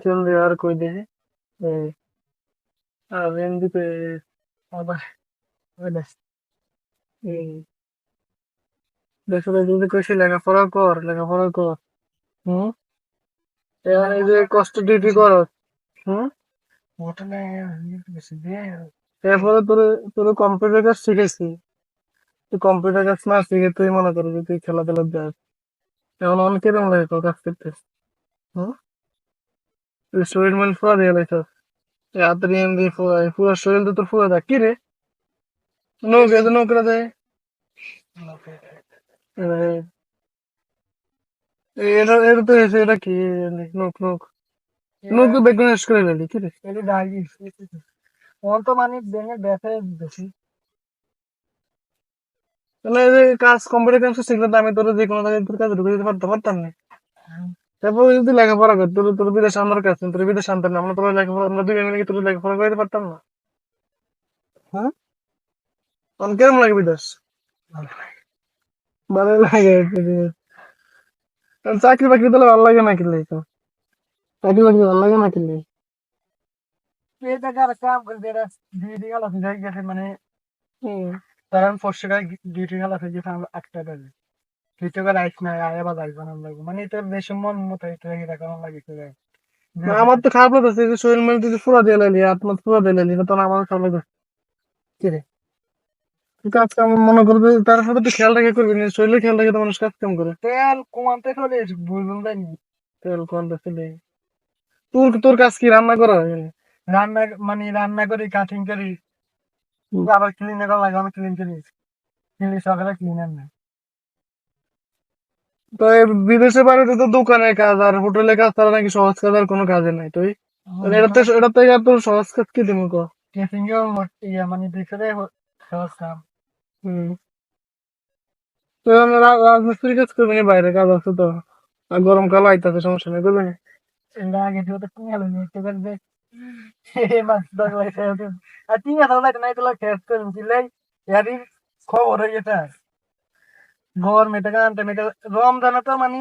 জলদি আর কই দে আর এমনিতে আবার ওইটা দেখো যদি কইছি লেখাপড়া কর হুম এখন এই যে কষ্ট ডিউটি কর হুম এরপরে তোর কম্পিউটার কাজ শিখেছি তুই কম্পিউটার কাজ না শিখে তুই মনে করো যে তুই খেলাধুলা দেখ এখন অনেক কেরম লাগে তোর কাজ করতে হুম তুই শরীর মন ফুয়া দিয়ে লাইছ রাত্রি এমনি পুরো শরীর তো তোর ফুয়া দেখ কি রে নৌকা দেয় এটা এটা তো এসে এটা কি নৌকো বেগুন করে নিলি কি রে ওর তো মানে ব্যাঙের ব্যথা বেশি তাহলে এই যে কাজ কম্পিউটার কাজ শিখলে তো আমি তোর যে কোনো জায়গায় তোর কাজে ঢুকে দিতে পারতাম না তারপর যদি লেখাপড়া কর তোর বিদেশ আমার কাছে তোর বিদেশ আনতাম না আমরা তোর লেখাপড়া আমরা দুই মিলে তোর লেখাপড়া করতে পারতাম না হ্যাঁ তখন কেমন লাগে বিদেশ ভালো লাগে চাকরি বাকরি তাহলে ভালো লাগে না কিনলে তো চাকরি বাকরি ভালো লাগে না কিনলে এই জায়গার কাম করে দেরা ডিউটি গেল গেছে মানে তারান ফসে গায় ডিউটি গেল থেকে আমরা একটা বাজে ডিউটি করে আইস না আয়া বা যাইব না লাগবে মানে এটা দেশের মন মতো এটা এটা কেমন লাগে তো আমার তো খারাপ লাগছে যে শরীর মানে যদি ফুরা দিয়ে লাইলি আত্মা ফুরা দিয়ে লাইলি তখন আমার খারাপ লাগবে কি রে তুই কাজ কাম মনে করবে তার সাথে তুই খেয়াল রেখে করবি না শরীরে খেয়াল রেখে তো মানুষ কাজ কাম করে তেল কমাতে চলে বুঝলাম তাই নি তেল কমাতে চলে তোর কাজ কি রান্না করা রান্না মানে রান্না করি কাটিং করি আবার ক্লিন করা লাগে আমি ক্লিন করি ক্লিন সকালে ক্লিনার না তো এই বিদেশে বাড়িতে তো দোকানে কাজ আর হোটেলে কাজ তারা নাকি সহজ কাজ আর কোনো কাজে নাই তুই এটা থেকে আর তোর সহজ কাজ কি দিমু কো কেসিং ইয়া মানে দেখে সহজ কাম হুম তো আমি রাজমিস্ত্রি কাজ করবি না বাইরে কাজ আছে তো আর গরমকাল আইতাছে সমস্যা নেই করবি না এটা আগে তো তুমি গেল নি একটু করে দে মাছ দগ লাগে আর তিন হাজার লাগে নাই তো খেস করুন কিলাই ইয়ারি খবর হয়ে গেছে গরম এটা কারণ রমজান তো মানে